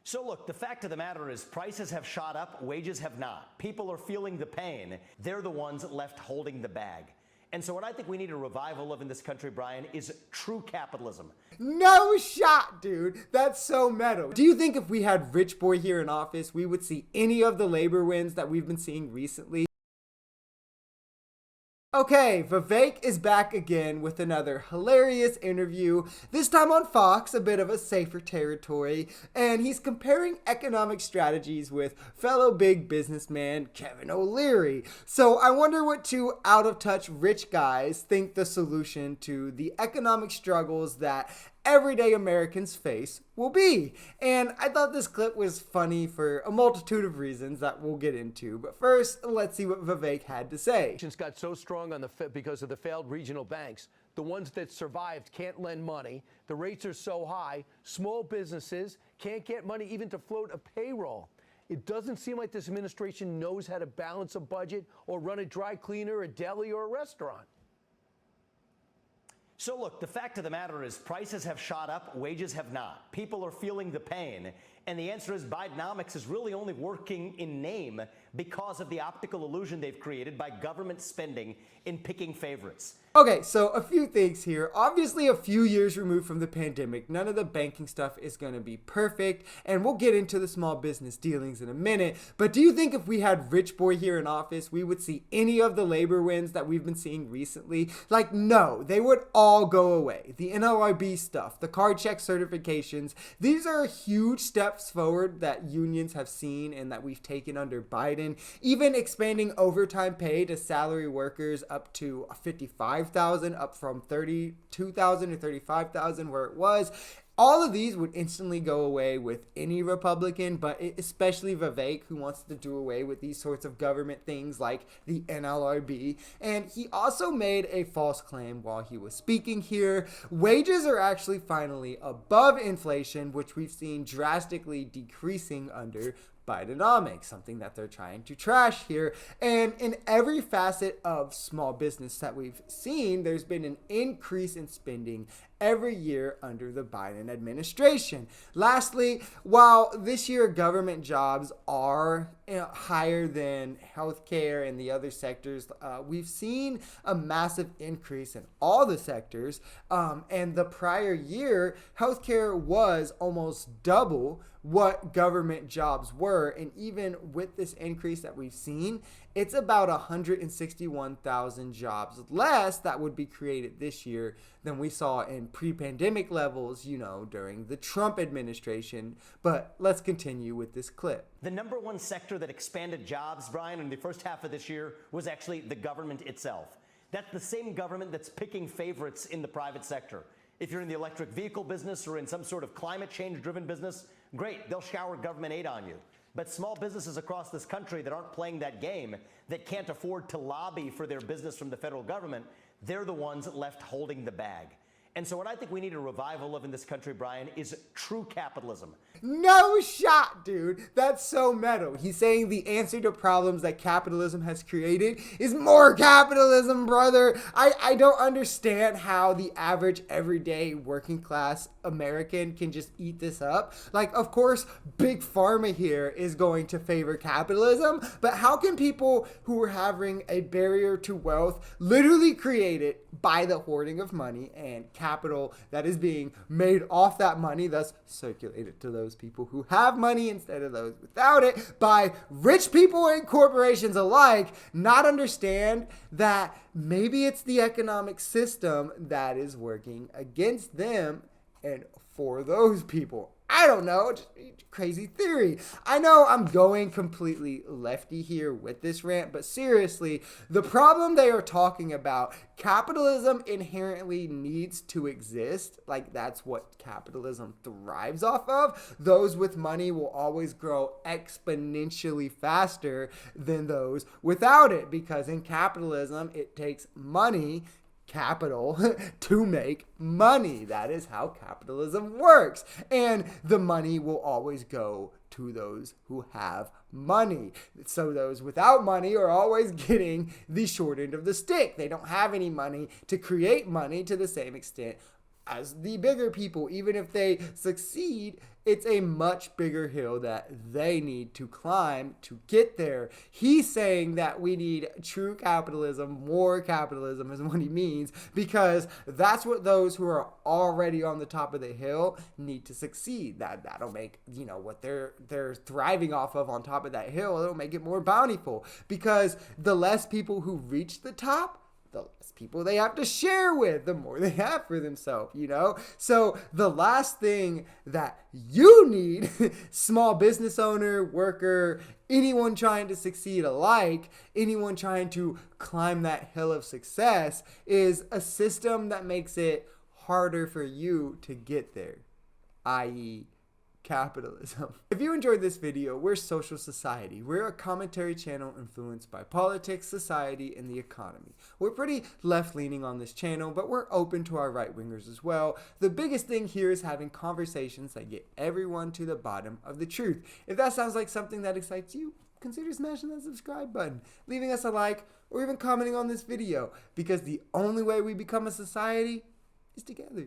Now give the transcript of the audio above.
So look, the fact of the matter is prices have shot up, wages have not. People are feeling the pain. They're the ones left holding the bag. And so what I think we need a revival of in this country, Brian, is true capitalism. No shot, dude. That's so meta. Do you think if we had Rich Boy here in office, we would see any of the labor wins that we've been seeing recently? Okay, Vivek is back again with another hilarious interview, this time on Fox, a bit of a safer territory, and he's comparing economic strategies with fellow big businessman Kevin O'Leary. So I wonder what two out-of-touch rich guys think the solution to the economic struggles that everyday Americans face will be. And I thought this clip was funny for a multitude of reasons that we'll get into. But first, let's see what Vivek had to say. Got so strong because of the failed regional banks. The ones that survived can't lend money. The rates are so high, small businesses can't get money even to float a payroll. It doesn't seem like this administration knows how to balance a budget or run a dry cleaner, a deli, or a restaurant. So look, the fact of the matter is prices have shot up, wages have not. People are feeling the pain. And the answer is Bidenomics is really only working in name because of the optical illusion they've created by government spending in picking favorites. Okay, so a few things here. Obviously, a few years removed from the pandemic, none of the banking stuff is going to be perfect, and we'll get into the small business dealings in a minute. But do you think if we had Rich Boy here in office, we would see any of the labor wins that we've been seeing recently? Like, no, they would all go away. The NLRB stuff, the card check certifications, these are huge steps forward that unions have seen and that we've taken under Biden. Even expanding overtime pay to salary workers up to $55,000, up from $32,000 or $35,000 where it was. All of these would instantly go away with any Republican, but especially Vivek, who wants to do away with these sorts of government things like the NLRB. And he also made a false claim while he was speaking here. Wages are actually finally above inflation, which we've seen drastically decreasing under Bidenomics, something that they're trying to trash here. And in every facet of small business that we've seen, there's been an increase in spending every year under the Biden administration. Lastly, while this year government jobs are higher than healthcare and the other sectors, we've seen a massive increase in all the sectors. And the prior year, healthcare was almost double what government jobs were. And even with this increase that we've seen, it's about 161,000 jobs less that would be created this year than we saw in pre-pandemic levels, during the Trump administration. But let's continue with this clip. The number one sector that expanded jobs, Brian, in the first half of this year was actually the government itself. That's the same government that's picking favorites in the private sector. If you're in the electric vehicle business or in some sort of climate change driven business, great, they'll shower government aid on you. But small businesses across this country that aren't playing that game, that can't afford to lobby for their business from the federal government, they're the ones left holding the bag. And so what I think we need a revival of in this country, Brian, is true capitalism. No shot, dude. That's so meta. He's saying the answer to problems that capitalism has created is more capitalism, brother. I don't understand how the average, everyday, working class American can just eat this up. Like, of course, Big Pharma here is going to favor capitalism, but how can people who are having a barrier to wealth literally created by the hoarding of money and capital that is being made off that money, thus circulated to those people who have money instead of those without it, by rich people and corporations alike, not understand that maybe it's the economic system that is working against them and for those people. I don't know, just crazy theory. I know I'm going completely lefty here with this rant, but seriously, the problem they are talking about, capitalism inherently needs to exist. Like, that's what capitalism thrives off of. Those with money will always grow exponentially faster than those without it, because in capitalism, it takes money, capital, to make money. That is how capitalism works. And the money will always go to those who have money. So those without money are always getting the short end of the stick. They don't have any money to create money to the same extent as the bigger people. Even if they succeed It's a much bigger hill that they need to climb to get there. He's saying that we need true capitalism, more capitalism is what he means, because that's what those who are already on the top of the hill need to succeed. That'll make, what they're thriving off of on top of that hill, it'll make it more bountiful, because the less people who reach the top, the less people they have to share with, the more they have for themselves, So the last thing that you need, small business owner, worker, anyone trying to succeed alike, anyone trying to climb that hill of success, is a system that makes it harder for you to get there, i.e., capitalism. If you enjoyed this video, we're Social Society. We're a commentary channel influenced by politics, society, and the economy. We're pretty left-leaning on this channel, but we're open to our right-wingers as well. The biggest thing here is having conversations that get everyone to the bottom of the truth. If that sounds like something that excites you, consider smashing that subscribe button, leaving us a like, or even commenting on this video, because the only way we become a society is together.